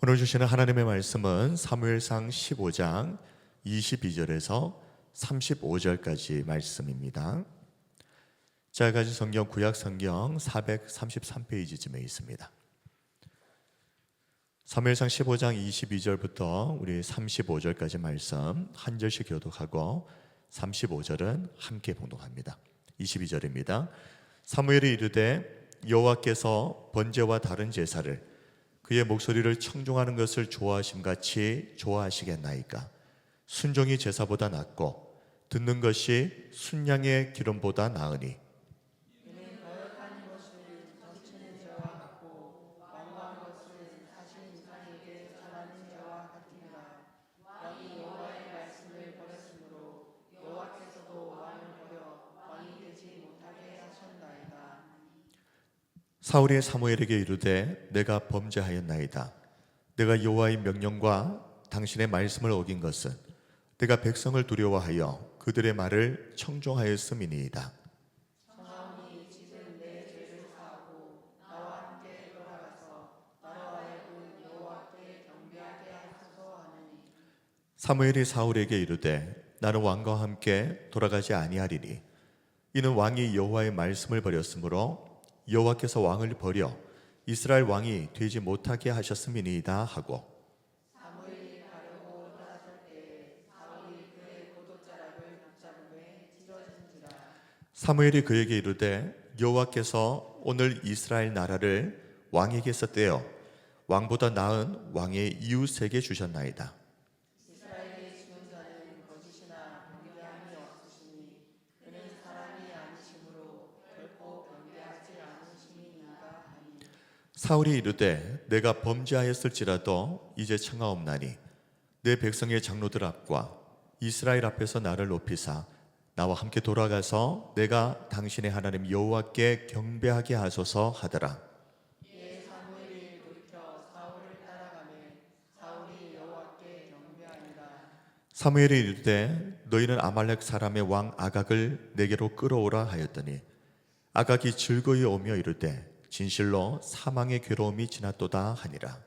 오늘 주시는 하나님의 말씀은 사무엘상 15장 22절에서 35절까지 말씀입니다. 제가 가진 성경 구약 성경 433페이지쯤에 있습니다. 사무엘상 15장 22절부터 우리 35절까지 말씀 한 절씩 교독하고 35절은 함께 봉독합니다. 22절입니다. 사무엘이 이르되 여호와께서 번제와 다른 제사를 그의 목소리를 청종하는 것을 좋아하심같이 좋아하시겠나이까. 순종이 제사보다 낫고 듣는 것이 순양의 기름보다 나으니 이는 거역하는 것을 점치는 자와 같고 완고한 것을 사신 인간에게 전하는 자와 같으니라. 왕이 여호와의 말씀을 버렸으므로 여호와께서도 왕을 버려 왕이 되지 못하게 하셨나이다. 사울이 사무엘에게 이르되 내가 범죄하였나이다. 내가 여호와의 명령과 당신의 말씀을 어긴 것은 내가 백성을 두려워하여 그들의 말을 청종하였음이니이다. 청하오니 지금 내 죄를 사하고 나와 함께 돌아가서 나로 하여금 여호와께 경배하게 하소서 하느니. 사무엘이 사울에게 이르되 나는 왕과 함께 돌아가지 아니하리니 이는 왕이 여호와의 말씀을 버렸으므로 여호와께서 왕을 버려 이스라엘 왕이 되지 못하게 하셨음이니이다 하고 사무엘이 가려고 떠났을 때에 사울이 그의 겉옷자락을 붙잡음에 찢어진지라. 사무엘이 그에게 이르되 여호와께서 오늘 이스라엘 나라를 왕에게서 떼어 왕보다 나은 왕의 이웃에게 주셨나이다. 이스라엘의 지존자는 거짓이나 경배함이 없으시니 그는 사람이 아니시므로 결코 경배하지 않으심이니이다 하니. 사울이 이르되 내가 범죄하였을지라도 이제 청하옵나니 내 백성의 장로들 앞과 이스라엘 앞에서 나를 높이사 나와 함께 돌아가서 내가 당신의 하나님 여호와께 경배하게 하소서 하더라. 이에 사무엘이 돌이켜 사울을 따라가매 사울이 여호와께 경배하니라. 사무엘이 이르되 너희는 아말렉 사람의 왕 아각을 내게로 끌어오라 하였더니 아각이 즐거이 오며 이르되 진실로 사망의 괴로움이 지났도다 하니라.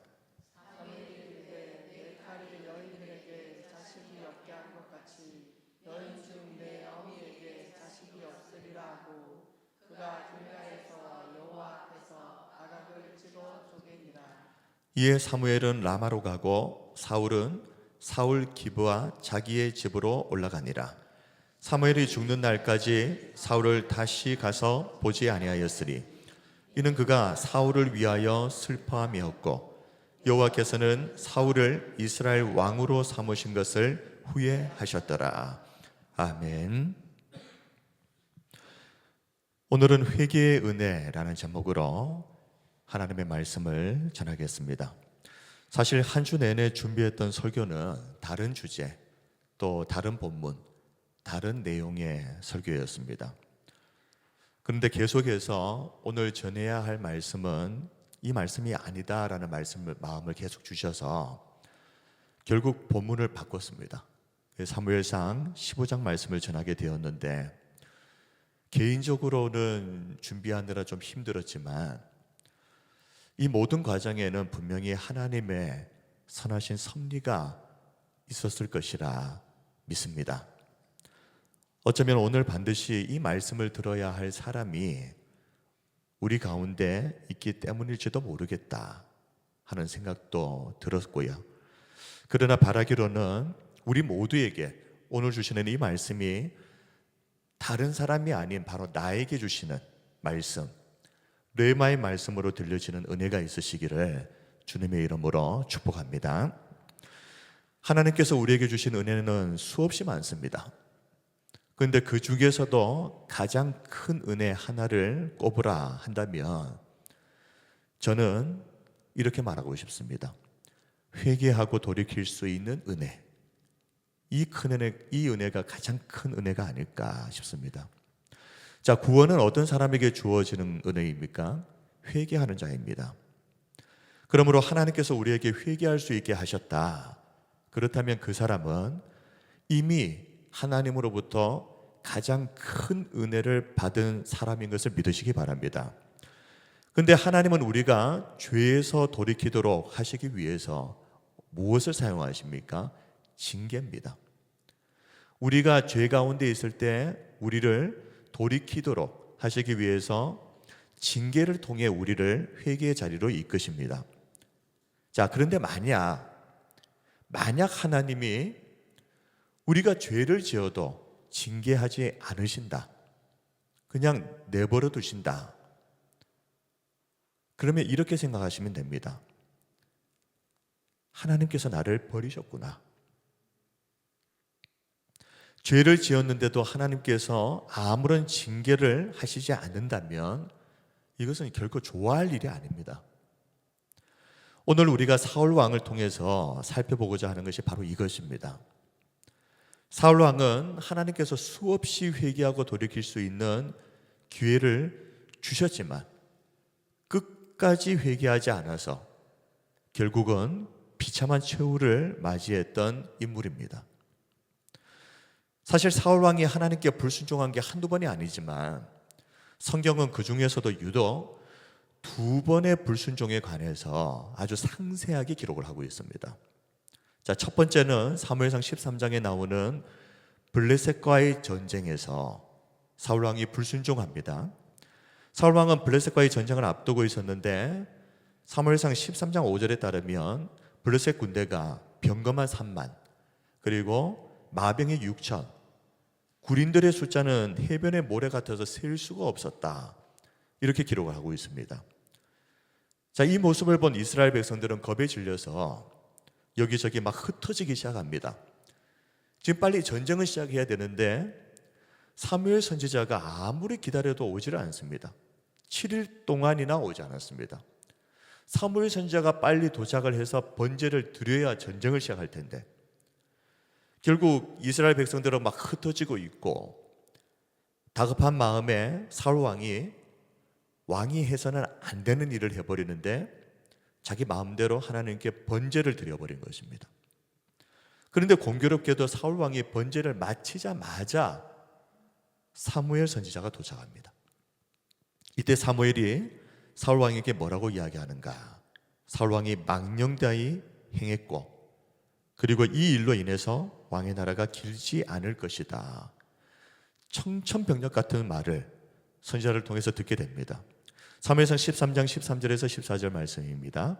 사무엘이 이르되 내 칼이 너희들에게 자식이 없게 한 것 같이 너희 중 내 어미에게 자식이 없으리라 하고 그가 길갈에서 여호와 앞에서 아각을 찔러 쪼개니라. 이에 사무엘은 라마로 가고 사울은 사울 기브와 자기의 집으로 올라가니라. 사무엘이 죽는 날까지 사울을 다시 가서 보지 아니하였으리 이는 그가 사울을 위하여 슬퍼함이었고 여호와께서는 사울을 이스라엘 왕으로 삼으신 것을 후회하셨더라. 아멘. 오늘은 회개의 은혜라는 제목으로 하나님의 말씀을 전하겠습니다. 사실 한 주 내내 준비했던 설교는 다른 주제, 또 다른 본문, 다른 내용의 설교였습니다. 그런데 계속해서 오늘 전해야 할 말씀은 이 말씀이 아니다라는 마음을 계속 주셔서 결국 본문을 바꿨습니다. 사무엘상 15장 말씀을 전하게 되었는데 개인적으로는 준비하느라 좀 힘들었지만 이 모든 과정에는 분명히 하나님의 선하신 섭리가 있었을 것이라 믿습니다. 어쩌면 오늘 반드시 이 말씀을 들어야 할 사람이 우리 가운데 있기 때문일지도 모르겠다 하는 생각도 들었고요. 그러나 바라기로는 우리 모두에게 오늘 주시는 이 말씀이 다른 사람이 아닌 바로 나에게 주시는 말씀, 르마의 말씀으로 들려지는 은혜가 있으시기를 주님의 이름으로 축복합니다. 하나님께서 우리에게 주신 은혜는 수없이 많습니다. 그런데 그 중에서도 가장 큰 은혜 하나를 꼽으라 한다면 저는 이렇게 말하고 싶습니다. 회개하고 돌이킬 수 있는 은혜. 이 은혜가 가장 큰 은혜가 아닐까 싶습니다. 자, 구원은 어떤 사람에게 주어지는 은혜입니까? 회개하는 자입니다. 그러므로 하나님께서 우리에게 회개할 수 있게 하셨다. 그렇다면 그 사람은 이미 하나님으로부터 가장 큰 은혜를 받은 사람인 것을 믿으시기 바랍니다. 근데 하나님은 우리가 죄에서 돌이키도록 하시기 위해서 무엇을 사용하십니까? 징계입니다. 우리가 죄 가운데 있을 때 우리를 돌이키도록 하시기 위해서 징계를 통해 우리를 회개의 자리로 이끄십니다. 자, 그런데 만약 하나님이 우리가 죄를 지어도 징계하지 않으신다, 그냥 내버려 두신다, 그러면 이렇게 생각하시면 됩니다. 하나님께서 나를 버리셨구나. 죄를 지었는데도 하나님께서 아무런 징계를 하시지 않는다면 이것은 결코 좋아할 일이 아닙니다. 오늘 우리가 사울 왕을 통해서 살펴보고자 하는 것이 바로 이것입니다. 사울 왕은 하나님께서 수없이 회개하고 돌이킬 수 있는 기회를 주셨지만 끝까지 회개하지 않아서 결국은 비참한 최후를 맞이했던 인물입니다. 사실 사울 왕이 하나님께 불순종한 게 한두 번이 아니지만 성경은 그 중에서도 유독 2번의 불순종에 관해서 아주 상세하게 기록을 하고 있습니다. 자, 첫 번째는 사무엘상 13장에 나오는 블레셋과의 전쟁에서 사울 왕이 불순종합니다. 사울 왕은 블레셋과의 전쟁을 앞두고 있었는데 사무엘상 13장 5절에 따르면 블레셋 군대가 병거만 3만, 그리고 마병이 6천, 군인들의 숫자는 해변의 모래 같아서 셀 수가 없었다, 이렇게 기록을 하고 있습니다. 자, 이 모습을 본 이스라엘 백성들은 겁에 질려서 여기저기 막 흩어지기 시작합니다. 지금 빨리 전쟁을 시작해야 되는데 사무엘 선지자가 아무리 기다려도 오지를 않습니다. 7일 동안이나 오지 않았습니다. 사무엘 선지자가 빨리 도착을 해서 번제를 드려야 전쟁을 시작할 텐데 결국 이스라엘 백성들은 막 흩어지고 있고 다급한 마음에 사울 왕이 해서는 안 되는 일을 해버리는데 자기 마음대로 하나님께 번제를 드려버린 것입니다. 그런데 공교롭게도 사울 왕이 번제를 마치자마자 사무엘 선지자가 도착합니다. 이때 사무엘이 사울 왕에게 뭐라고 이야기하는가? 사울 왕이 망령되이 행했고 그리고 이 일로 인해서 왕의 나라가 길지 않을 것이다, 청천벽력 같은 말을 선지자를 통해서 듣게 됩니다. 사무엘상 13장 13절에서 14절 말씀입니다.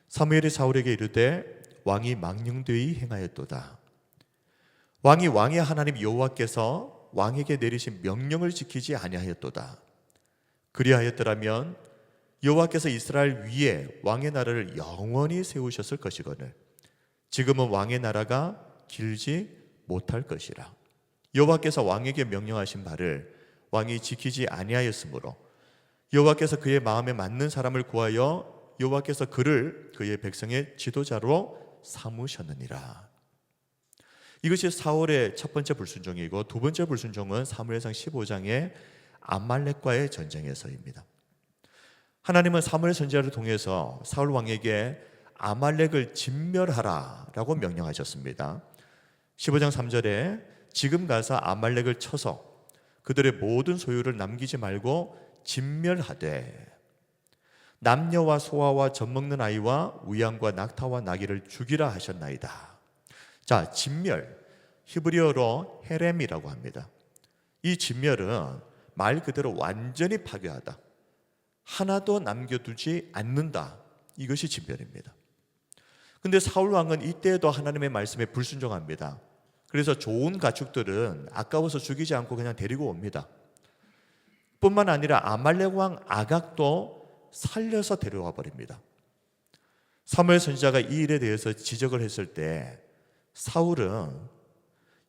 사무엘이 사울에게 이르되 왕이 망령되이 행하였도다. 왕이 왕의 하나님 여호와께서 왕에게 내리신 명령을 지키지 아니하였도다. 그리하였더라면 여호와께서 이스라엘 위에 왕의 나라를 영원히 세우셨을 것이거늘 지금은 왕의 나라가 길지 못할 것이라. 여호와께서 왕에게 명령하신 바를 왕이 지키지 아니하였으므로 여호와께서 그의 마음에 맞는 사람을 구하여 여호와께서 그를 그의 백성의 지도자로 삼으셨느니라. 이것이 사울의 첫 번째 불순종이고 두 번째 불순종은 사무엘상 15장의 아말렉과의 전쟁에서입니다. 하나님은 사무엘 선지자를 통해서 사울 왕에게 아말렉을 진멸하라라고 명령하셨습니다. 15장 3절에 지금 가서 아말렉을 쳐서 그들의 모든 소유를 남기지 말고 진멸하되 남녀와 소아와 젖먹는 아이와 우양과 낙타와 나귀를 죽이라 하셨나이다. 자, 진멸, 히브리어로 헤렘이라고 합니다. 이 진멸은 말 그대로 완전히 파괴하다, 하나도 남겨두지 않는다, 이것이 진멸입니다. 근데 사울 왕은 이때에도 하나님의 말씀에 불순종합니다. 그래서 좋은 가축들은 아까워서 죽이지 않고 그냥 데리고 옵니다. 뿐만 아니라 아말렉 왕 아각도 살려서 데려와 버립니다. 사무엘 선지자가 이 일에 대해서 지적을 했을 때 사울은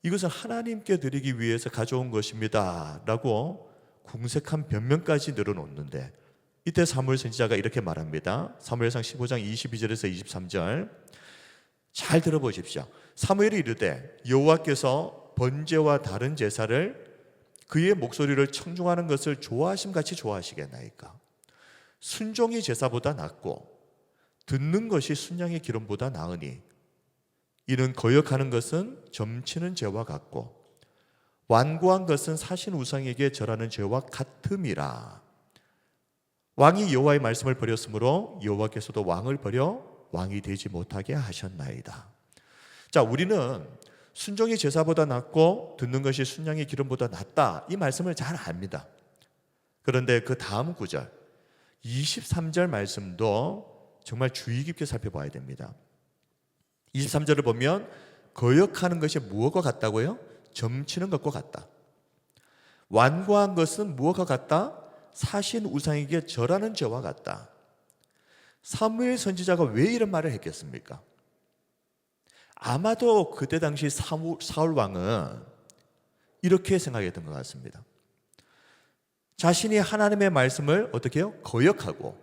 이것은 하나님께 드리기 위해서 가져온 것입니다 라고 궁색한 변명까지 늘어놓는데 이때 사무엘 선지자가 이렇게 말합니다. 사무엘상 15장 22절에서 23절 잘 들어보십시오. 사무엘이 이르되 여호와께서 번제와 다른 제사를 그의 목소리를 청중하는 것을 좋아하심같이 좋아하시겠나이까? 순종이 제사보다 낫고 듣는 것이 순양의 기름보다 나으니 이는 거역하는 것은 점치는 죄와 같고 완고한 것은 사신 우상에게 절하는 죄와 같음이라. 왕이 여호와의 말씀을 버렸으므로 여호와께서도 왕을 버려 왕이 되지 못하게 하셨나이다. 자, 우리는 순종이 제사보다 낫고 듣는 것이 순양의 기름보다 낫다, 이 말씀을 잘 압니다. 그런데 그 다음 구절 23절 말씀도 정말 주의 깊게 살펴봐야 됩니다. 23절을 보면 거역하는 것이 무엇과 같다고요? 점치는 것과 같다. 완고한 것은 무엇과 같다? 사신 우상에게 절하는 죄와 같다. 사무엘 선지자가 왜 이런 말을 했겠습니까? 아마도 그때 당시 사울 왕은 이렇게 생각했던 것 같습니다. 자신이 하나님의 말씀을 어떻게 해요? 거역하고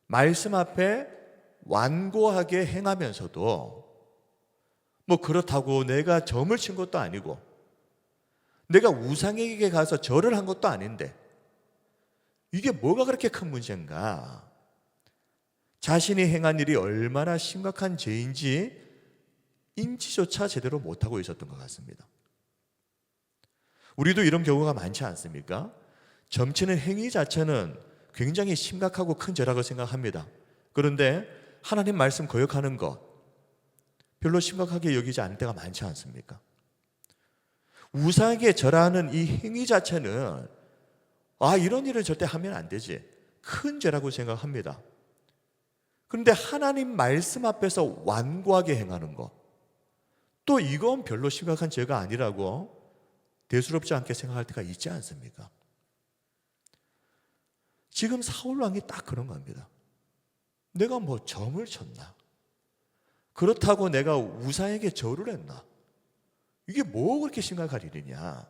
말씀 앞에 완고하게 행하면서도 뭐 그렇다고 내가 점을 친 것도 아니고 내가 우상에게 가서 절을 한 것도 아닌데 이게 뭐가 그렇게 큰 문제인가? 자신이 행한 일이 얼마나 심각한 죄인지 인지조차 제대로 못하고 있었던 것 같습니다. 우리도 이런 경우가 많지 않습니까? 점치는 행위 자체는 굉장히 심각하고 큰 죄라고 생각합니다. 그런데 하나님 말씀 거역하는 것 별로 심각하게 여기지 않을 때가 많지 않습니까? 우상에게 절하는 이 행위 자체는 이런 일을 절대 하면 안 되지, 큰 죄라고 생각합니다. 그런데 하나님 말씀 앞에서 완고하게 행하는 것, 또 이건 별로 심각한 죄가 아니라고 대수롭지 않게 생각할 때가 있지 않습니까? 지금 사울 왕이 딱 그런 겁니다. 내가 뭐 점을 쳤나? 그렇다고 내가 우상에게 절을 했나? 이게 뭐 그렇게 심각할 일이냐?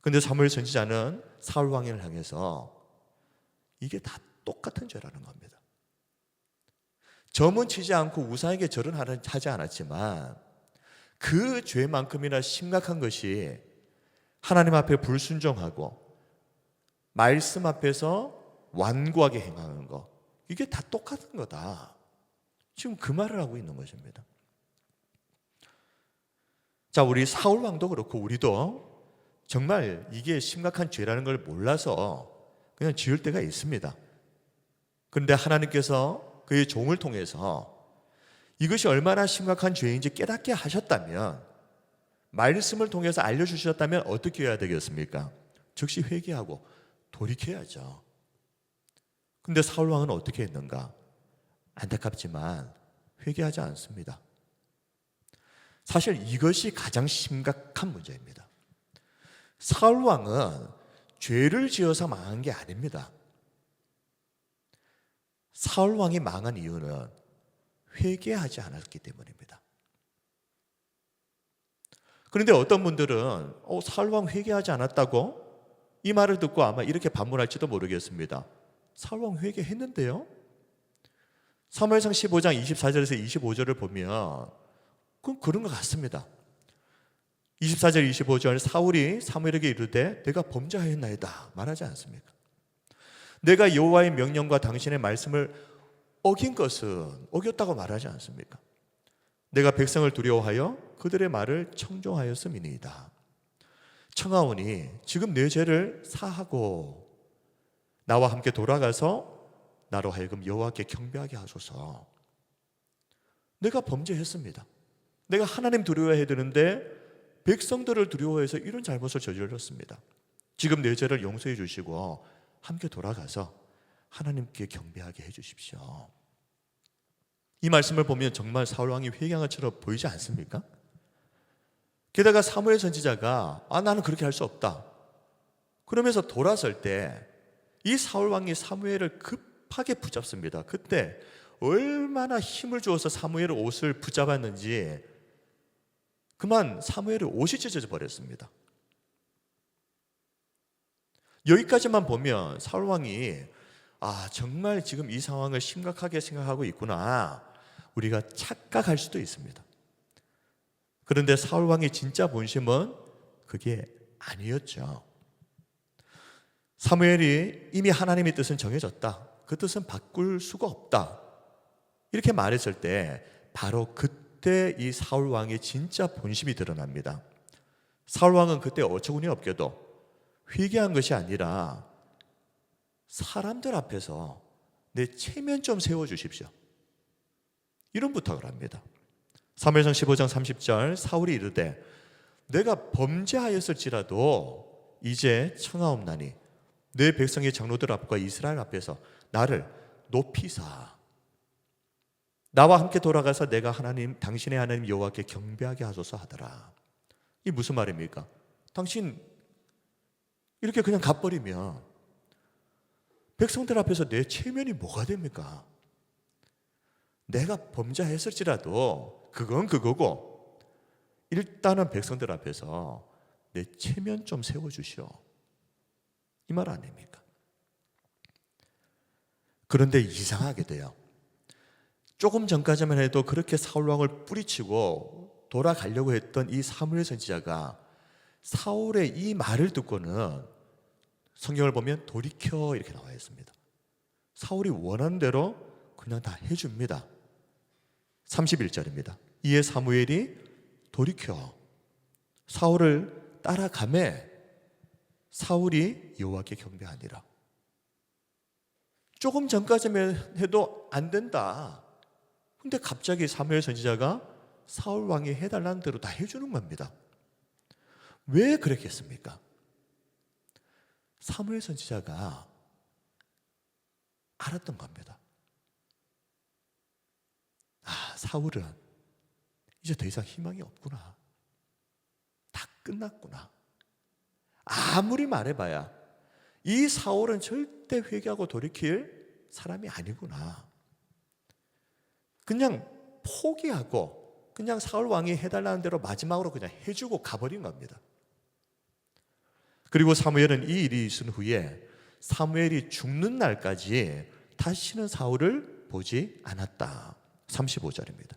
근데 사무엘 선지자는 사울 왕을 향해서 이게 다 똑같은 죄라는 겁니다. 점은 치지 않고 우상에게 절은 하지 않았지만 그 죄만큼이나 심각한 것이 하나님 앞에 불순종하고 말씀 앞에서 완고하게 행하는 것, 이게 다 똑같은 거다. 지금 그 말을 하고 있는 것입니다. 자, 우리 사울 왕도 그렇고 우리도 정말 이게 심각한 죄라는 걸 몰라서 그냥 지을 때가 있습니다. 그런데 하나님께서 그의 종을 통해서 이것이 얼마나 심각한 죄인지 깨닫게 하셨다면, 말씀을 통해서 알려주셨다면 어떻게 해야 되겠습니까? 즉시 회개하고 돌이켜야죠. 근데 사울 왕은 어떻게 했는가? 안타깝지만 회개하지 않습니다. 사실 이것이 가장 심각한 문제입니다. 사울 왕은 죄를 지어서 망한 게 아닙니다. 사울 왕이 망한 이유는 회개하지 않았기 때문입니다. 그런데 어떤 분들은 사울 왕 회개하지 않았다고? 이 말을 듣고 아마 이렇게 반문할지도 모르겠습니다. 사울 왕 회개했는데요? 사무엘상 15장 24절에서 25절을 보면 그런 것 같습니다. 24절 25절 사울이 사무엘에게 이르되 내가 범죄하였나이다 말하지 않습니까? 내가 여호와의 명령과 당신의 말씀을 어긴 것은 어겼다고 말하지 않습니까? 내가 백성을 두려워하여 그들의 말을 청종하였음이니이다. 청하오니 지금 내 죄를 사하고 나와 함께 돌아가서 나로 하여금 여호와께 경배하게 하소서. 내가 범죄했습니다. 내가 하나님 두려워해야 되는데 백성들을 두려워해서 이런 잘못을 저질렀습니다. 지금 내 죄를 용서해 주시고 함께 돌아가서 하나님께 경배하게 해 주십시오. 이 말씀을 보면 정말 사울 왕이 회개한 것처럼 보이지 않습니까? 게다가 사무엘 선지자가 나는 그렇게 할 수 없다 그러면서 돌아설 때 이 사울 왕이 사무엘을 급하게 붙잡습니다. 그때 얼마나 힘을 주어서 사무엘의 옷을 붙잡았는지 그만 사무엘의 옷이 찢어져 버렸습니다. 여기까지만 보면 사울 왕이 정말 지금 이 상황을 심각하게 생각하고 있구나, 우리가 착각할 수도 있습니다. 그런데 사울 왕의 진짜 본심은 그게 아니었죠. 사무엘이 이미 하나님의 뜻은 정해졌다, 그 뜻은 바꿀 수가 없다, 이렇게 말했을 때 바로 그때 이 사울 왕의 진짜 본심이 드러납니다. 사울 왕은 그때 어처구니 없게도 회개한 것이 아니라 사람들 앞에서 내 체면 좀 세워주십시오. 이런 부탁을 합니다. 사무엘상 15장 30절 사울이 이르되 내가 범죄하였을지라도 이제 청하옵나니 내 백성의 장로들 앞과 이스라엘 앞에서 나를 높이사 나와 함께 돌아가서 내가 하나님 당신의 하나님 여호와께 경배하게 하소서 하더라. 이 무슨 말입니까? 당신 이렇게 그냥 가버리면 백성들 앞에서 내 체면이 뭐가 됩니까? 내가 범죄했을지라도 그건 그거고 일단은 백성들 앞에서 내 체면 좀 세워주시오. 이 말 아닙니까? 그런데 이상하게 돼요. 조금 전까지만 해도 그렇게 사울왕을 뿌리치고 돌아가려고 했던 이 사무엘 선지자가 사울의 이 말을 듣고는 성경을 보면 돌이켜 이렇게 나와 있습니다. 사울이 원하는 대로 그냥 다 해줍니다. 31절입니다. 이에 사무엘이 돌이켜 사울을 따라가매 사울이 여호와께 경배하니라. 조금 전까지만 해도 안 된다. 근데 갑자기 사무엘 선지자가 사울 왕이 해달라는 대로 다 해주는 겁니다. 왜 그랬겠습니까? 사무엘 선지자가 알았던 겁니다. 아, 사울은 이제 더 이상 희망이 없구나. 다 끝났구나. 아무리 말해봐야 이 사울은 절대 회개하고 돌이킬 사람이 아니구나. 그냥 포기하고 그냥 사울 왕이 해달라는 대로 마지막으로 그냥 해주고 가버린 겁니다. 그리고 사무엘은 이 일이 있은 후에 사무엘이 죽는 날까지 다시는 사울을 보지 않았다. 35절입니다.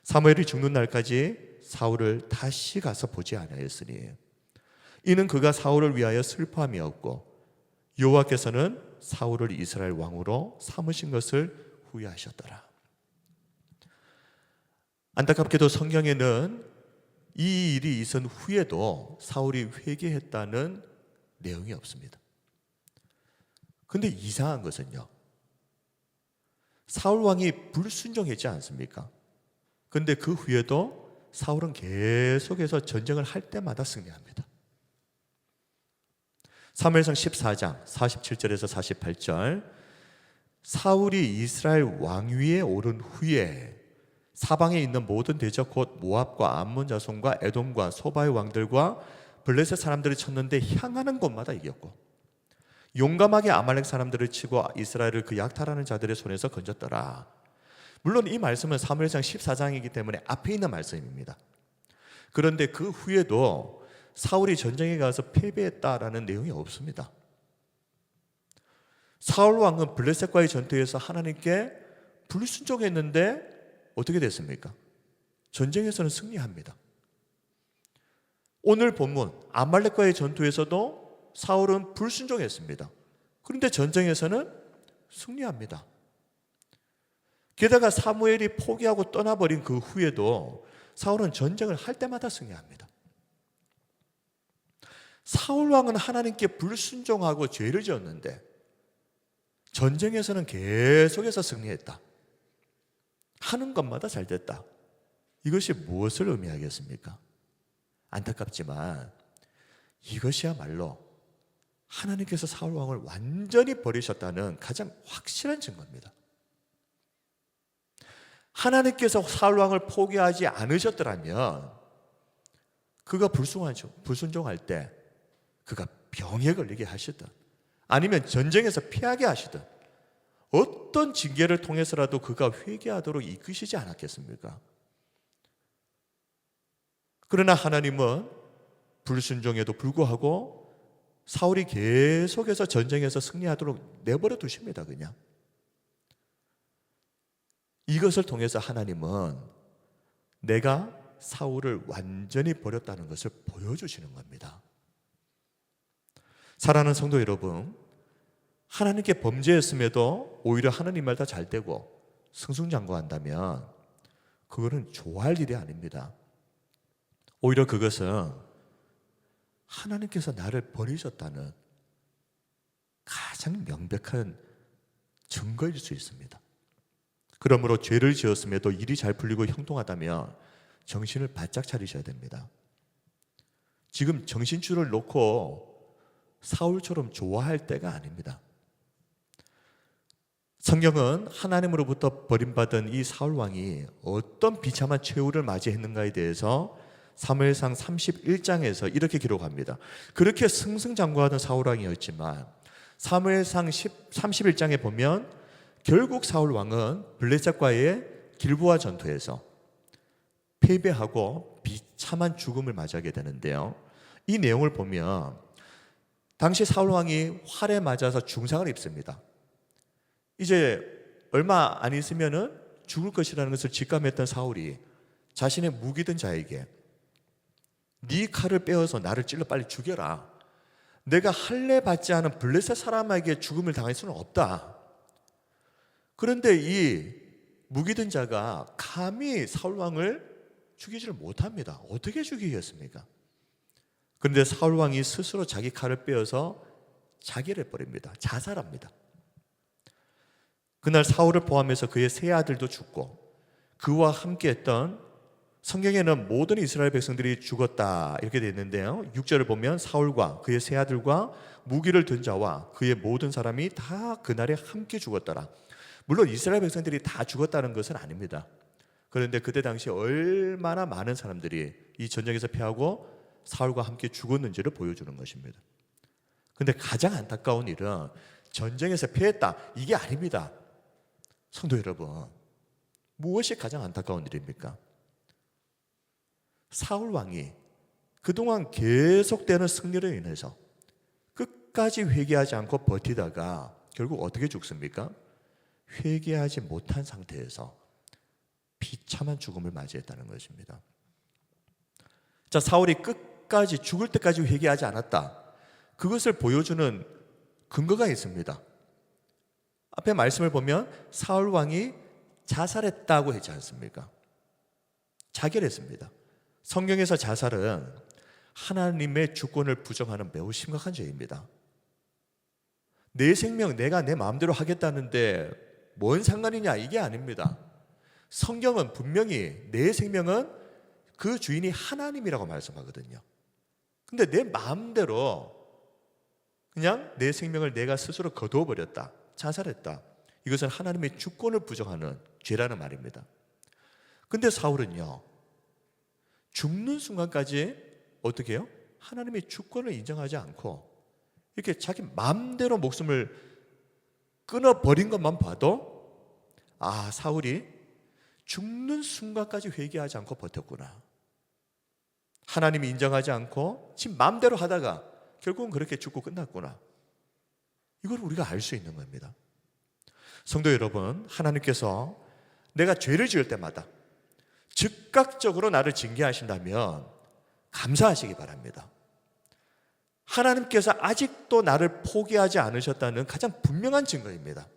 사무엘이 죽는 날까지 사울을 다시 가서 보지 아니하였으니 이는 그가 사울을 위하여 슬퍼함이었고 여호와께서는 사울을 이스라엘 왕으로 삼으신 것을 후회하셨더라. 안타깝게도 성경에는 이 일이 있은 후에도 사울이 회개했다는 내용이 없습니다. 그런데 이상한 것은요, 사울 왕이 불순종했지 않습니까? 그런데 그 후에도 사울은 계속해서 전쟁을 할 때마다 승리합니다. 사무엘상 14장 47절에서 48절 사울이 이스라엘 왕위에 오른 후에 사방에 있는 모든 대적 곧 모압과 암몬 자손과 에돔과 소바의 왕들과 블레셋 사람들을 쳤는데 향하는 곳마다 이겼고 용감하게 아말렉 사람들을 치고 이스라엘을 그 약탈하는 자들의 손에서 건졌더라. 물론 이 말씀은 사무엘상 14장이기 때문에 앞에 있는 말씀입니다. 그런데 그 후에도 사울이 전쟁에 가서 패배했다라는 내용이 없습니다. 사울 왕은 블레셋과의 전투에서 하나님께 불순종했는데 어떻게 됐습니까? 전쟁에서는 승리합니다. 오늘 본문 아말렉과의 전투에서도 사울은 불순종했습니다. 그런데 전쟁에서는 승리합니다. 게다가 사무엘이 포기하고 떠나버린 그 후에도 사울은 전쟁을 할 때마다 승리합니다. 사울 왕은 하나님께 불순종하고 죄를 지었는데 전쟁에서는 계속해서 승리했다. 하는 것마다 잘 됐다. 이것이 무엇을 의미하겠습니까? 안타깝지만 이것이야말로 하나님께서 사울 왕을 완전히 버리셨다는 가장 확실한 증거입니다. 하나님께서 사울 왕을 포기하지 않으셨더라면 그가 불순종할 때 그가 병에 걸리게 하시든 아니면 전쟁에서 피하게 하시든 어떤 징계를 통해서라도 그가 회개하도록 이끄시지 않았겠습니까? 그러나 하나님은 불순종에도 불구하고 사울이 계속해서 전쟁에서 승리하도록 내버려 두십니다. 그냥 이것을 통해서 하나님은 내가 사울을 완전히 버렸다는 것을 보여주시는 겁니다. 사랑하는 성도 여러분, 하나님께 범죄했음에도 오히려 하나님 말 다 잘 되고 승승장구한다면 그거는 좋아할 일이 아닙니다. 오히려 그것은 하나님께서 나를 버리셨다는 가장 명백한 증거일 수 있습니다. 그러므로 죄를 지었음에도 일이 잘 풀리고 형통하다면 정신을 바짝 차리셔야 됩니다. 지금 정신줄을 놓고 사울처럼 좋아할 때가 아닙니다. 성경은 하나님으로부터 버림받은 이 사울 왕이 어떤 비참한 최후를 맞이했는가에 대해서 사무엘상 31장에서 이렇게 기록합니다. 그렇게 승승장구하던 사울 왕이었지만 사무엘상 31장에 보면 결국 사울 왕은 블레셋과의 길보아 전투에서 패배하고 비참한 죽음을 맞이하게 되는데요. 이 내용을 보면 당시 사울 왕이 활에 맞아서 중상을 입습니다. 이제 얼마 안 있으면은 죽을 것이라는 것을 직감했던 사울이 자신의 무기든 자에게 네 칼을 빼어서 나를 찔러 빨리 죽여라. 내가 할례 받지 않은 블레셋 사람에게 죽음을 당할 수는 없다. 그런데 이 무기든 자가 감히 사울 왕을 죽이지를 못합니다. 어떻게 죽이겠습니까? 그런데 사울 왕이 스스로 자기 칼을 빼어서 자기를 버립니다. 자살합니다. 그날 사울을 포함해서 그의 세 아들도 죽고 그와 함께했던, 성경에는 모든 이스라엘 백성들이 죽었다 이렇게 되어 있는데요, 6절을 보면 사울과 그의 세 아들과 무기를 든 자와 그의 모든 사람이 다 그날에 함께 죽었더라. 물론 이스라엘 백성들이 다 죽었다는 것은 아닙니다. 그런데 그때 당시 얼마나 많은 사람들이 이 전쟁에서 패하고 사울과 함께 죽었는지를 보여주는 것입니다. 그런데 가장 안타까운 일은 전쟁에서 패했다 이게 아닙니다. 성도 여러분, 무엇이 가장 안타까운 일입니까? 사울 왕이 그동안 계속되는 승리로 인해서 끝까지 회개하지 않고 버티다가 결국 어떻게 죽습니까? 회개하지 못한 상태에서 비참한 죽음을 맞이했다는 것입니다. 자, 사울이 끝까지 죽을 때까지 회개하지 않았다. 그것을 보여주는 근거가 있습니다. 앞에 말씀을 보면 사울 왕이 자살했다고 했지 않습니까? 자결했습니다. 성경에서 자살은 하나님의 주권을 부정하는 매우 심각한 죄입니다. 내 생명 내가 내 마음대로 하겠다는데 뭔 상관이냐 이게 아닙니다. 성경은 분명히 내 생명은 그 주인이 하나님이라고 말씀하거든요. 근데 내 마음대로 그냥 내 생명을 내가 스스로 거두어버렸다, 자살했다, 이것은 하나님의 주권을 부정하는 죄라는 말입니다. 근데 사울은요, 죽는 순간까지 어떻게 해요? 하나님의 주권을 인정하지 않고 이렇게 자기 마음대로 목숨을 끊어버린 것만 봐도 아, 사울이 죽는 순간까지 회개하지 않고 버텼구나. 하나님이 인정하지 않고 지 마음대로 하다가 결국은 그렇게 죽고 끝났구나. 이걸 우리가 알 수 있는 겁니다. 성도 여러분, 하나님께서 내가 죄를 지을 때마다 즉각적으로 나를 징계하신다면 감사하시기 바랍니다. 하나님께서 아직도 나를 포기하지 않으셨다는 가장 분명한 증거입니다.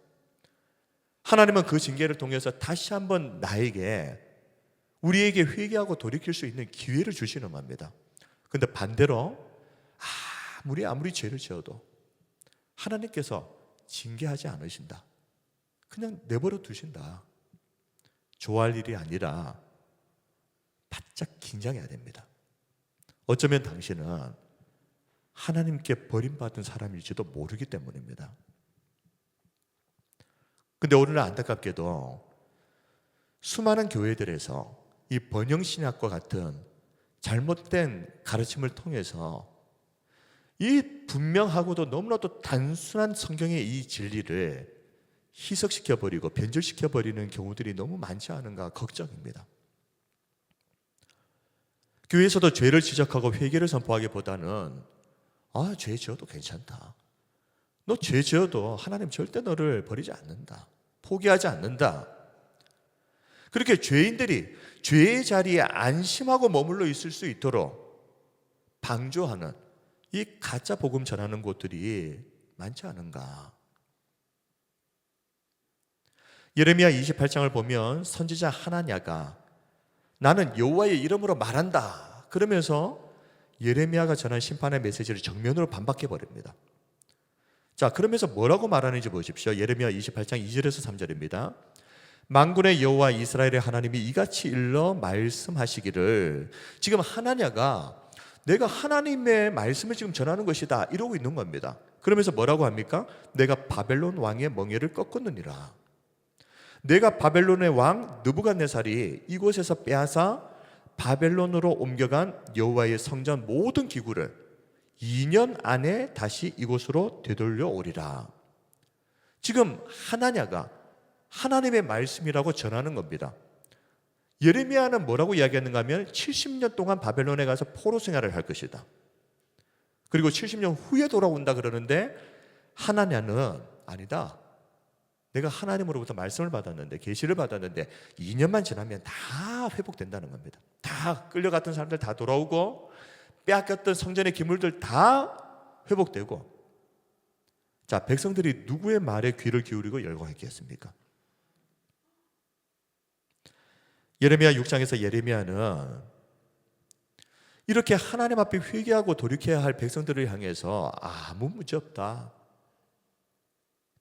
하나님은 그 징계를 통해서 다시 한번 나에게, 우리에게 회개하고 돌이킬 수 있는 기회를 주시는 겁니다. 그런데 반대로 아무리 죄를 지어도 하나님께서 징계하지 않으신다, 그냥 내버려 두신다, 좋아할 일이 아니라 바짝 긴장해야 됩니다. 어쩌면 당신은 하나님께 버림받은 사람일지도 모르기 때문입니다. 근데 오늘은 안타깝게도 수많은 교회들에서 이 번영신학과 같은 잘못된 가르침을 통해서 이 분명하고도 너무나도 단순한 성경의 이 진리를 희석시켜버리고 변절시켜버리는 경우들이 너무 많지 않은가 걱정입니다. 교회에서도 죄를 지적하고 회개를 선포하기보다는 죄 지어도 괜찮다, 너 죄 지어도 하나님 절대 너를 버리지 않는다, 포기하지 않는다, 그렇게 죄인들이 죄의 자리에 안심하고 머물러 있을 수 있도록 방조하는 이 가짜 복음 전하는 곳들이 많지 않은가. 예레미야 28장을 보면 선지자 하나냐가 나는 여호와의 이름으로 말한다 그러면서 예레미야가 전한 심판의 메시지를 정면으로 반박해 버립니다. 자, 그러면서 뭐라고 말하는지 보십시오. 예레미야 28장 2절에서 3절입니다. 만군의 여호와 이스라엘의 하나님이 이같이 일러 말씀하시기를, 지금 하나냐가 내가 하나님의 말씀을 지금 전하는 것이다 이러고 있는 겁니다. 그러면서 뭐라고 합니까? 내가 바벨론 왕의 멍에를 꺾었느니라. 내가 바벨론의 왕 느부갓네살이 이곳에서 빼앗아 바벨론으로 옮겨간 여호와의 성전 모든 기구를 2년 안에 다시 이곳으로 되돌려 오리라. 지금 하나냐가 하나님의 말씀이라고 전하는 겁니다. 예레미야는 뭐라고 이야기했는가 하면 70년 동안 바벨론에 가서 포로 생활을 할 것이다. 그리고 70년 후에 돌아온다 그러는데, 하나냐는 아니다. 내가 하나님으로부터 말씀을 받았는데, 계시를 받았는데 2년만 지나면 다 회복된다는 겁니다. 다 끌려갔던 사람들 다 돌아오고, 빼앗겼던 성전의 기물들 다 회복되고. 자, 백성들이 누구의 말에 귀를 기울이고 열광했겠습니까? 예레미야 6장에서 예레미야는 이렇게 하나님 앞에 회개하고 돌이켜야 할 백성들을 향해서 아무 문제 없다,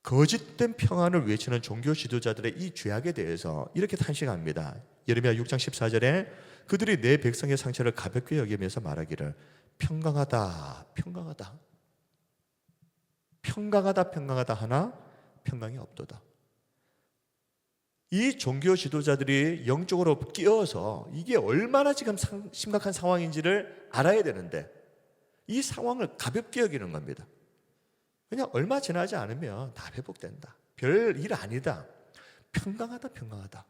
거짓된 평안을 외치는 종교 지도자들의 이 죄악에 대해서 이렇게 탄식합니다. 예레미야 6장 14절에 그들이 내 백성의 상처를 가볍게 여기면서 말하기를 평강하다, 평강하다, 평강하다, 평강하다 하나 평강이 없도다. 이 종교 지도자들이 영적으로 끼어서 이게 얼마나 지금 심각한 상황인지를 알아야 되는데 이 상황을 가볍게 여기는 겁니다. 그냥 얼마 지나지 않으면 다 회복된다, 별 일 아니다, 평강하다, 평강하다.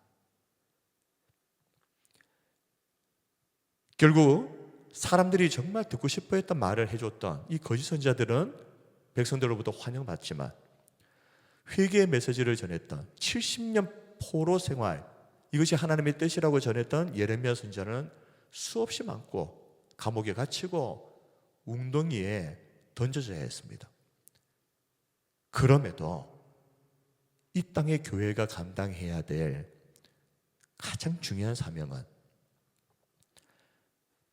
결국 사람들이 정말 듣고 싶어 했던 말을 해줬던 이 거짓 선지자들은 백성들로부터 환영받지만, 회개의 메시지를 전했던 70년 포로 생활, 이것이 하나님의 뜻이라고 전했던 예레미야 선지자는 수없이 많고 감옥에 갇히고 웅덩이에 던져져야 했습니다. 그럼에도 이 땅의 교회가 감당해야 될 가장 중요한 사명은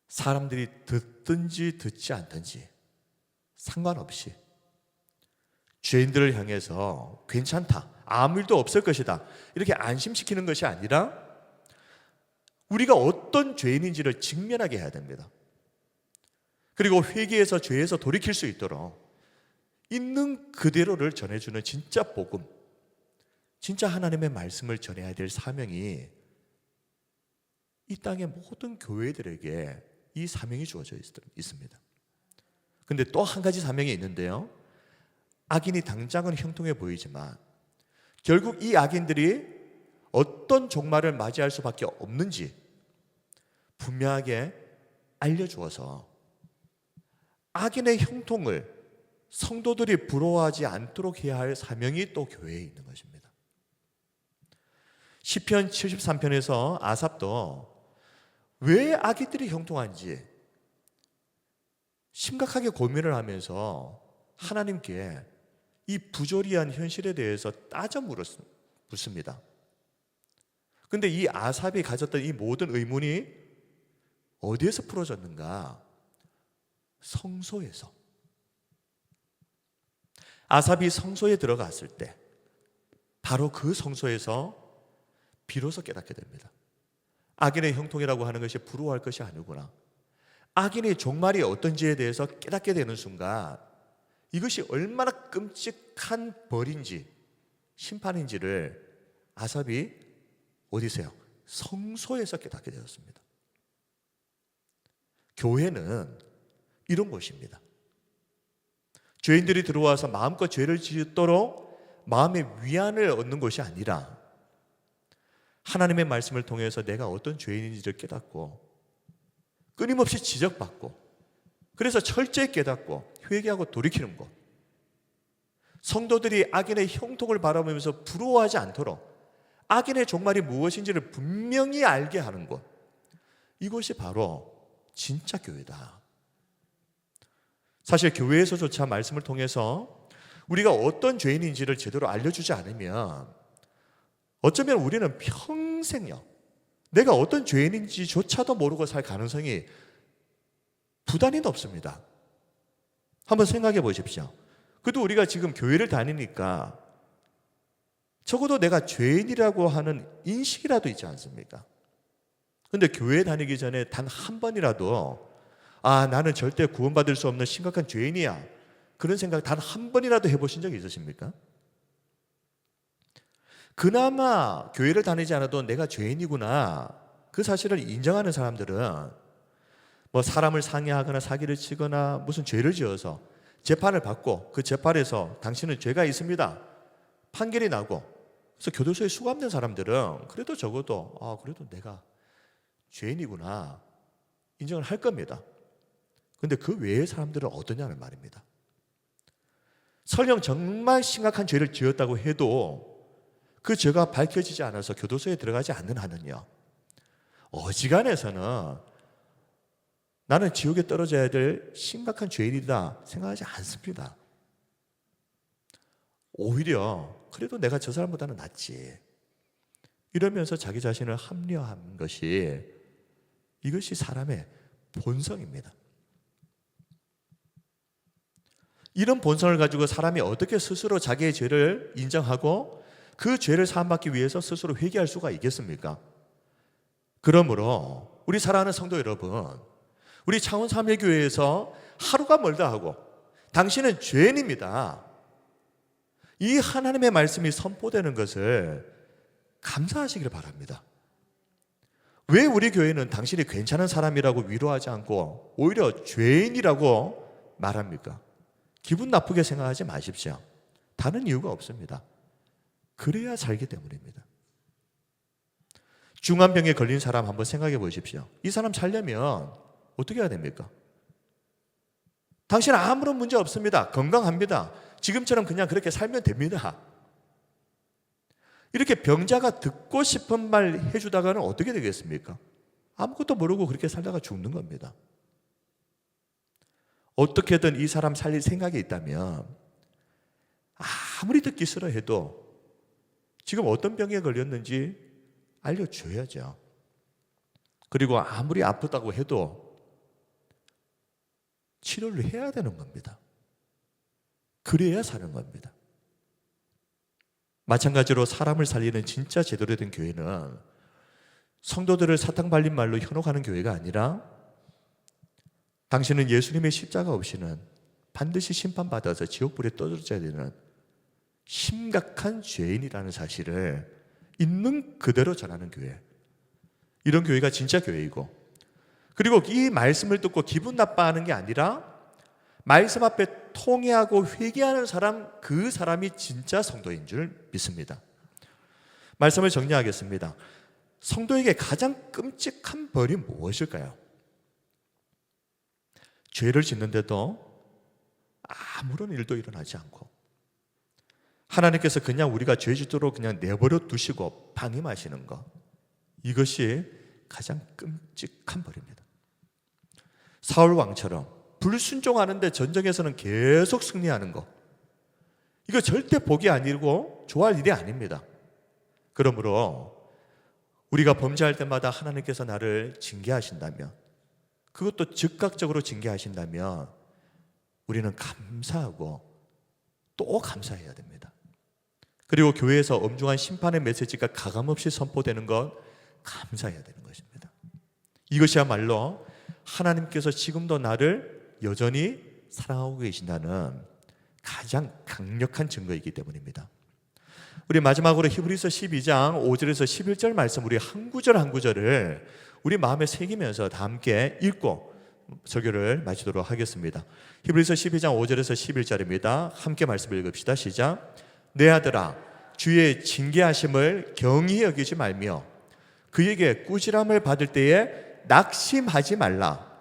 사람들이 듣든지 듣지 않든지 상관없이 죄인들을 향해서 괜찮다, 아무 일도 없을 것이다 이렇게 안심시키는 것이 아니라 우리가 어떤 죄인인지를 직면하게 해야 됩니다. 그리고 회개해서 죄에서 돌이킬 수 있도록 있는 그대로를 전해주는 진짜 복음, 진짜 하나님의 말씀을 전해야 될 사명이 이 땅의 모든 교회들에게 이 사명이 주어져 있습니다. 근데 또 한 가지 사명이 있는데요, 악인이 당장은 형통해 보이지만 결국 이 악인들이 어떤 종말을 맞이할 수밖에 없는지 분명하게 알려주어서 악인의 형통을 성도들이 부러워하지 않도록 해야 할 사명이 또 교회에 있는 것입니다. 시편 73편에서 아삽도 왜 악인들이 형통한지 심각하게 고민을 하면서 하나님께 이 부조리한 현실에 대해서 따져 묻습니다. 그런데 이 아삽이 가졌던 이 모든 의문이 어디에서 풀어졌는가? 성소에서. 아삽이 성소에 들어갔을 때 바로 그 성소에서 비로소 깨닫게 됩니다. 악인의 형통이라고 하는 것이 부러워할 것이 아니구나. 악인의 종말이 어떤지에 대해서 깨닫게 되는 순간 이것이 얼마나 끔찍한 벌인지 심판인지를 아삽이 어디서요? 성소에서 깨닫게 되었습니다. 교회는 이런 곳입니다. 죄인들이 들어와서 마음껏 죄를 짓도록 마음의 위안을 얻는 것이 아니라 하나님의 말씀을 통해서 내가 어떤 죄인인지를 깨닫고 끊임없이 지적받고 그래서 철저히 깨닫고 회개하고 돌이키는 것, 성도들이 악인의 형통을 바라보면서 부러워하지 않도록 악인의 종말이 무엇인지를 분명히 알게 하는 것, 이것이 바로 진짜 교회다. 사실 교회에서조차 말씀을 통해서 우리가 어떤 죄인인지를 제대로 알려주지 않으면 어쩌면 우리는 평생요 내가 어떤 죄인인지조차도 모르고 살 가능성이 부단히 높습니다. 한번 생각해 보십시오. 그래도 우리가 지금 교회를 다니니까 적어도 내가 죄인이라고 하는 인식이라도 있지 않습니까? 근데 교회 다니기 전에 단 한 번이라도 나는 절대 구원받을 수 없는 심각한 죄인이야, 그런 생각 단 한 번이라도 해보신 적이 있으십니까? 그나마 교회를 다니지 않아도 내가 죄인이구나 그 사실을 인정하는 사람들은 뭐 사람을 상해하거나 사기를 치거나 무슨 죄를 지어서 재판을 받고 그 재판에서 당신은 죄가 있습니다 판결이 나고 그래서 교도소에 수감된 사람들은 그래도 적어도 그래도 내가 죄인이구나 인정을 할 겁니다. 그런데 그 외의 사람들은 어떠냐는 말입니다. 설령 정말 심각한 죄를 지었다고 해도 그 죄가 밝혀지지 않아서 교도소에 들어가지 않는 한은요, 어지간해서는 나는 지옥에 떨어져야 될 심각한 죄인이다 생각하지 않습니다. 오히려 그래도 내가 저 사람보다는 낫지 이러면서 자기 자신을 합리화한 이것이 사람의 본성입니다. 이런 본성을 가지고 사람이 어떻게 스스로 자기의 죄를 인정하고 그 죄를 사함받기 위해서 스스로 회개할 수가 있겠습니까? 그러므로 우리 사랑하는 성도 여러분, 우리 창원 삼일교회에서 하루가 멀다 하고 당신은 죄인입니다, 이 하나님의 말씀이 선포되는 것을 감사하시길 바랍니다. 왜 우리 교회는 당신이 괜찮은 사람이라고 위로하지 않고 오히려 죄인이라고 말합니까? 기분 나쁘게 생각하지 마십시오. 다른 이유가 없습니다. 그래야 살기 때문입니다. 중환병에 걸린 사람 한번 생각해 보십시오. 이 사람 살려면 어떻게 해야 됩니까? 당신은 아무런 문제 없습니다. 건강합니다. 지금처럼 그냥 그렇게 살면 됩니다. 이렇게 병자가 듣고 싶은 말 해주다가는 어떻게 되겠습니까? 아무것도 모르고 그렇게 살다가 죽는 겁니다. 어떻게든 이 사람 살릴 생각이 있다면 아무리 듣기 싫어해도 지금 어떤 병에 걸렸는지 알려줘야죠. 그리고 아무리 아프다고 해도 치료를 해야 되는 겁니다. 그래야 사는 겁니다. 마찬가지로 사람을 살리는 진짜 제대로 된 교회는 성도들을 사탕 발린 말로 현혹하는 교회가 아니라 당신은 예수님의 십자가 없이는 반드시 심판받아서 지옥불에 떨어져야 되는 심각한 죄인이라는 사실을 있는 그대로 전하는 교회, 이런 교회가 진짜 교회이고, 그리고 이 말씀을 듣고 기분 나빠하는 게 아니라 말씀 앞에 통회하고 회개하는 사람, 그 사람이 진짜 성도인 줄 믿습니다. 말씀을 정리하겠습니다. 성도에게 가장 끔찍한 벌이 무엇일까요? 죄를 짓는데도 아무런 일도 일어나지 않고 하나님께서 그냥 우리가 죄 짓도록 그냥 내버려 두시고 방임하시는 것, 이것이 가장 끔찍한 벌입니다. 사울 왕처럼 불순종하는데 전쟁에서는 계속 승리하는 것, 이거 절대 복이 아니고 좋아할 일이 아닙니다. 그러므로 우리가 범죄할 때마다 하나님께서 나를 징계하신다면, 그것도 즉각적으로 징계하신다면 우리는 감사하고 또 감사해야 됩니다. 그리고 교회에서 엄중한 심판의 메시지가 가감없이 선포되는 것, 감사해야 되는 것입니다. 이것이야말로 하나님께서 지금도 나를 여전히 사랑하고 계신다는 가장 강력한 증거이기 때문입니다. 우리 마지막으로 히브리서 12장 5절에서 11절 말씀, 우리 한 구절 한 구절을 우리 마음에 새기면서 다 함께 읽고 설교를 마치도록 하겠습니다. 히브리서 12장 5절에서 11절입니다. 함께 말씀을 읽읍시다. 시작. 내 아들아, 주의 징계하심을 경히 여기지 말며 그에게 꾸지람을 받을 때에 낙심하지 말라.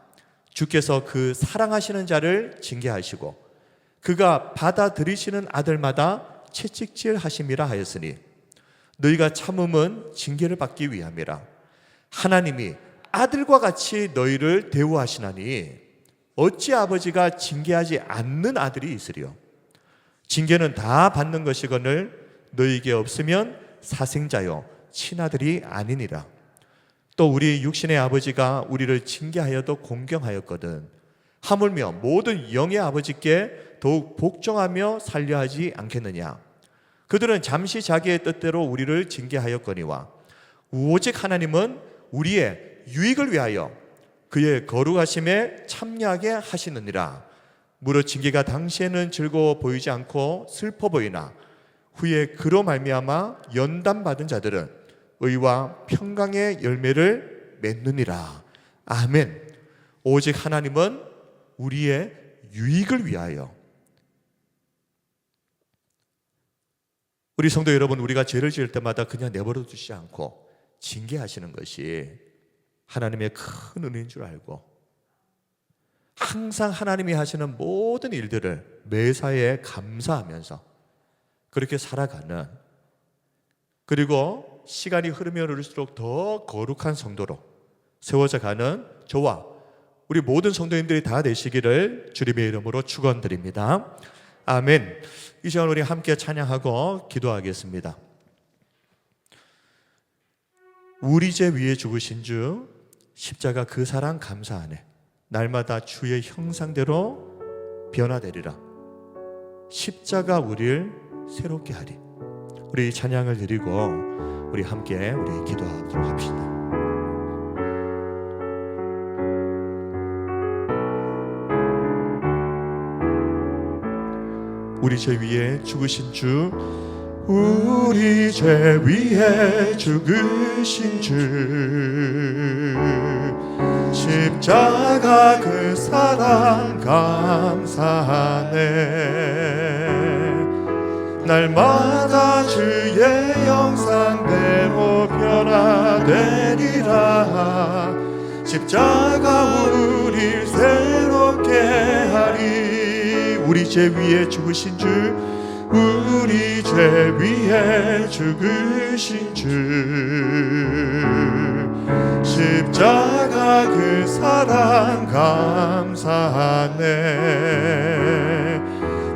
주께서 그 사랑하시는 자를 징계하시고 그가 받아들이시는 아들마다 채찍질 하심이라 하였으니 너희가 참음은 징계를 받기 위함이라. 하나님이 아들과 같이 너희를 대우하시나니 어찌 아버지가 징계하지 않는 아들이 있으리요. 징계는 다 받는 것이거늘 너희에게 없으면 사생자요 친아들이 아니니라. 또 우리 육신의 아버지가 우리를 징계하여도 공경하였거든 하물며 모든 영의 아버지께 더욱 복종하며 살려 하지 않겠느냐. 그들은 잠시 자기의 뜻대로 우리를 징계하였거니와 오직 하나님은 우리의 유익을 위하여 그의 거룩하심에 참여하게 하시느니라. 무릇 징계가 당시에는 즐거워 보이지 않고 슬퍼 보이나 후에 그로 말미암아 연단받은 자들은 의와 평강의 열매를 맺느니라. 아멘. 오직 하나님은 우리의 유익을 위하여. 우리 성도 여러분, 우리가 죄를 지을 때마다 그냥 내버려 두지 않고 징계하시는 것이 하나님의 큰 은혜인 줄 알고 항상 하나님이 하시는 모든 일들을 매사에 감사하면서 그렇게 살아가는, 그리고 시간이 흐르면 흐를수록 더 거룩한 성도로 세워져 가는 저와 우리 모든 성도님들이 다 되시기를 주님의 이름으로 축원드립니다. 아멘. 이 시간 우리 함께 찬양하고 기도하겠습니다. 우리 죄 위에 죽으신 주 십자가 그 사랑 감사하네. 날마다 주의 형상대로 변화되리라. 십자가 우리를 새롭게 하리. 우리 찬양을 드리고 우리 함께 우리 기도하도록 합시다. 우리 죄 위에 죽으신 주, 우리 죄 위에 죽으신 주, 십자가 그 사랑 감사하네. 날마다 주의 형상대로 변화되리라. 십자가 우릴 새롭게 하리. 우리 죄 위에 죽으신 주, 우리 죄 위에 죽으신 주, 십자가 그 사랑 감사하네.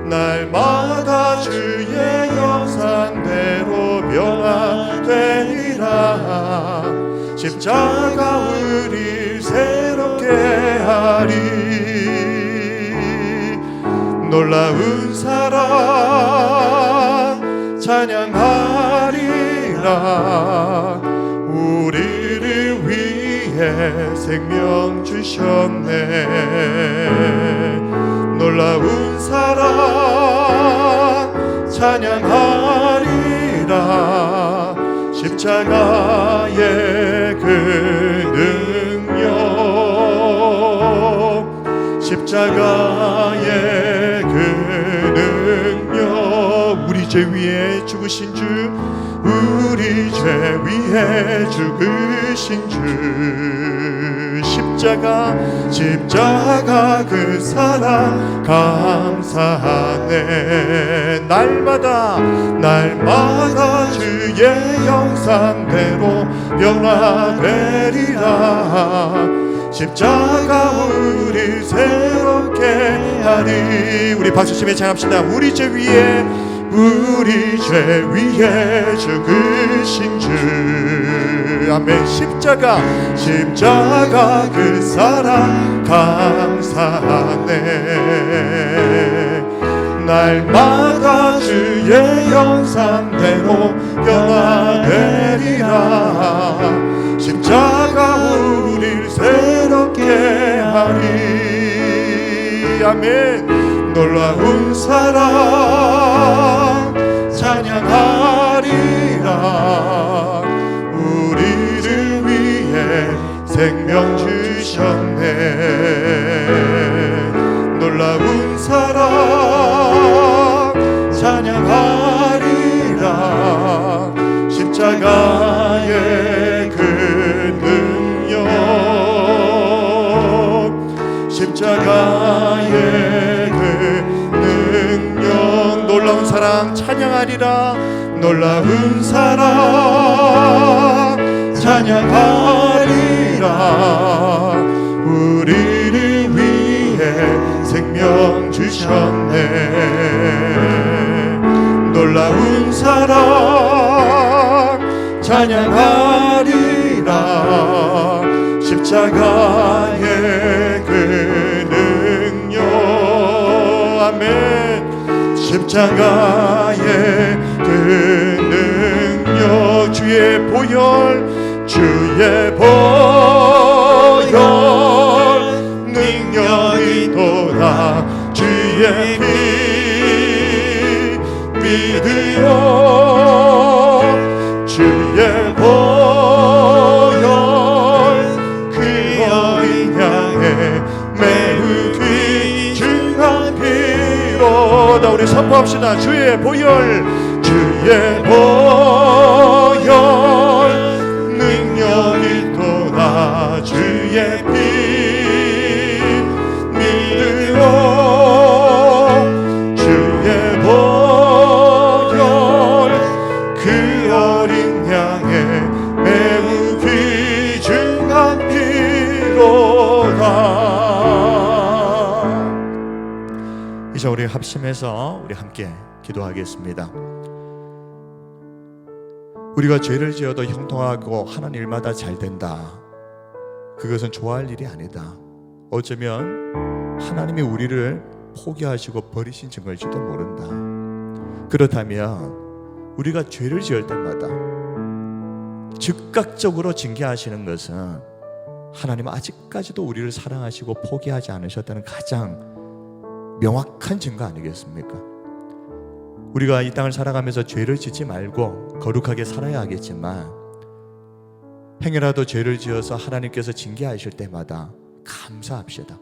날마다 주의 형상대로 변화되리라. 십자가 우릴 새롭게 하리. 놀라운 사랑 찬양하리라. 우리를 위해 생명 주셨네. 놀라운 사랑 찬양하리라. 십자가의 그 능력, 십자가의 그 능력. 우리 죄 위에 죽으신 주, 우리 죄 위에 죽으신 주, 십자가 그 사랑 감사하네. 날마다 주의 형상대로 변화되리라. 십자가 우리 새롭게 하리. 우리 박수치며 찬양합시다. 우리 죄 위에 죽으신 주, 아멘. 십자가 그 사랑 감사하네. 날마다 주의 형상대로 변화되리라. 십자가 우릴 새롭게 하리. 아멘. 놀라운 사랑 찬양하리라. 우리를 위해 생명 주셨네. 놀라운 사랑 찬양하리라. 십자가의 그 능력, 십자가의 그 능력. 놀라운 사랑 찬양하리라. 놀라운 사랑 찬양하리라. 우리를 위해 생명 주셨네. 놀라운 사랑 찬양하리라. 십자가의 그 능력, 아멘. 십자가의 그 능력, 주의 보혈, 주의 보혈 능력이 도다. 주의 피 믿으여 주의 보혈 그 어린 양의 매우 귀중한 피로다. 우리 선포합시다. 주의 보혈, 주의 보혈 능력이 도다. 주의 피 믿으여 주의 보혈 그 어린 양의 매우 귀중한 피로다. 이제 우리 합심해서 우리 함께 기도하겠습니다. 우리가 죄를 지어도 형통하고 하는 일마다 잘 된다, 그것은 좋아할 일이 아니다. 어쩌면 하나님이 우리를 포기하시고 버리신 증거일지도 모른다. 그렇다면 우리가 죄를 지을 때마다 즉각적으로 징계하시는 것은 하나님은 아직까지도 우리를 사랑하시고 포기하지 않으셨다는 가장 명확한 증거 아니겠습니까? 우리가 이 땅을 살아가면서 죄를 짓지 말고 거룩하게 살아야 하겠지만, 행여라도 죄를 지어서 하나님께서 징계하실 때마다 감사합시다.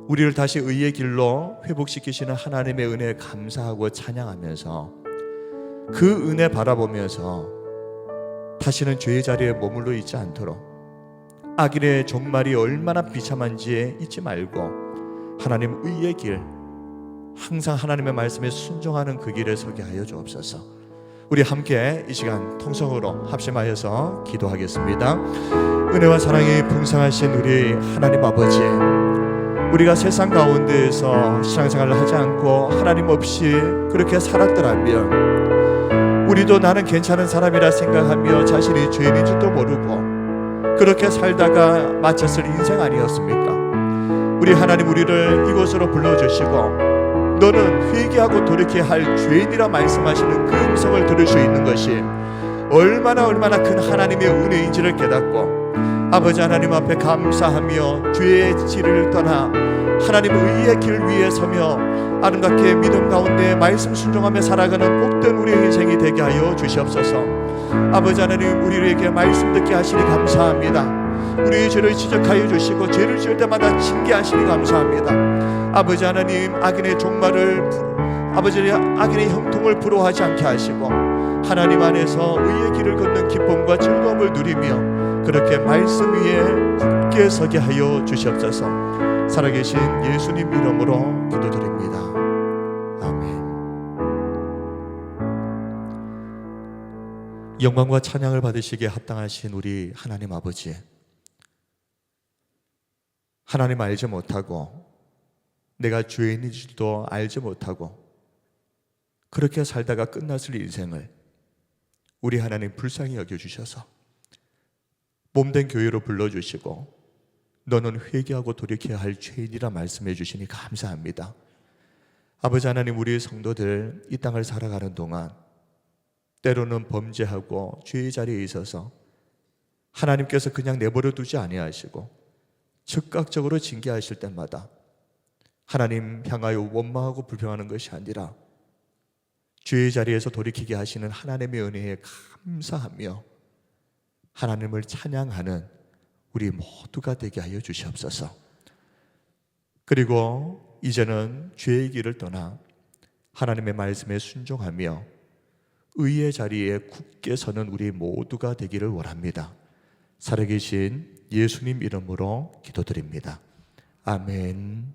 우리를 다시 의의 길로 회복시키시는 하나님의 은혜에 감사하고 찬양하면서 그 은혜 바라보면서 다시는 죄의 자리에 머물러 있지 않도록, 악인의 종말이 얼마나 비참한지 잊지 말고 하나님 의의 길, 항상 하나님의 말씀에 순종하는 그 길에 서게 하여 주옵소서. 우리 함께 이 시간 통성으로 합심하여서 기도하겠습니다. 은혜와 사랑이 풍성하신 우리 하나님 아버지, 우리가 세상 가운데에서 신앙생활을 하지 않고 하나님 없이 그렇게 살았더라면 우리도 나는 괜찮은 사람이라 생각하며 자신이 죄인인지도 모르고 그렇게 살다가 마쳤을 인생 아니었습니까? 우리 하나님, 우리를 이곳으로 불러주시고 너는 회개하고 돌이켜야 할 죄인이라 말씀하시는 그 음성을 들을 수 있는 것이 얼마나 큰 하나님의 은혜인지를 깨닫고 아버지 하나님 앞에 감사하며 죄의 길을 떠나 하나님 의의 길 위에 서며 아름답게 믿음 가운데 말씀 순종하며 살아가는 복된 우리의 인생이 되게 하여 주시옵소서. 아버지 하나님, 우리에게 말씀 듣게 하시니 감사합니다. 우리의 죄를 지적하여 주시고 죄를 지을 때마다 징계하시니 감사합니다. 아버지 하나님, 악인의 종말을, 아버지 악인의 형통을 부러워하지 않게 하시고 하나님 안에서 의의 길을 걷는 기쁨과 즐거움을 누리며 그렇게 말씀 위에 굳게 서게 하여 주시옵소서. 살아계신 예수님 이름으로 기도드립니다. 아멘. 영광과 찬양을 받으시기에 합당하신 우리 하나님 아버지, 하나님 알지 못하고 내가 죄인인지도 알지 못하고 그렇게 살다가 끝났을 인생을 우리 하나님 불쌍히 여겨주셔서 몸된 교회로 불러주시고 너는 회개하고 돌이켜야 할 죄인이라 말씀해 주시니 감사합니다. 아버지 하나님, 우리의 성도들 이 땅을 살아가는 동안 때로는 범죄하고 죄의 자리에 있어서 하나님께서 그냥 내버려 두지 아니하시고 즉각적으로 징계하실 때마다 하나님 향하여 원망하고 불평하는 것이 아니라 죄의 자리에서 돌이키게 하시는 하나님의 은혜에 감사하며 하나님을 찬양하는 우리 모두가 되게 하여 주시옵소서. 그리고 이제는 죄의 길을 떠나 하나님의 말씀에 순종하며 의의 자리에 굳게 서는 우리 모두가 되기를 원합니다. 살아계신 예수님 이름으로 기도드립니다. 아멘.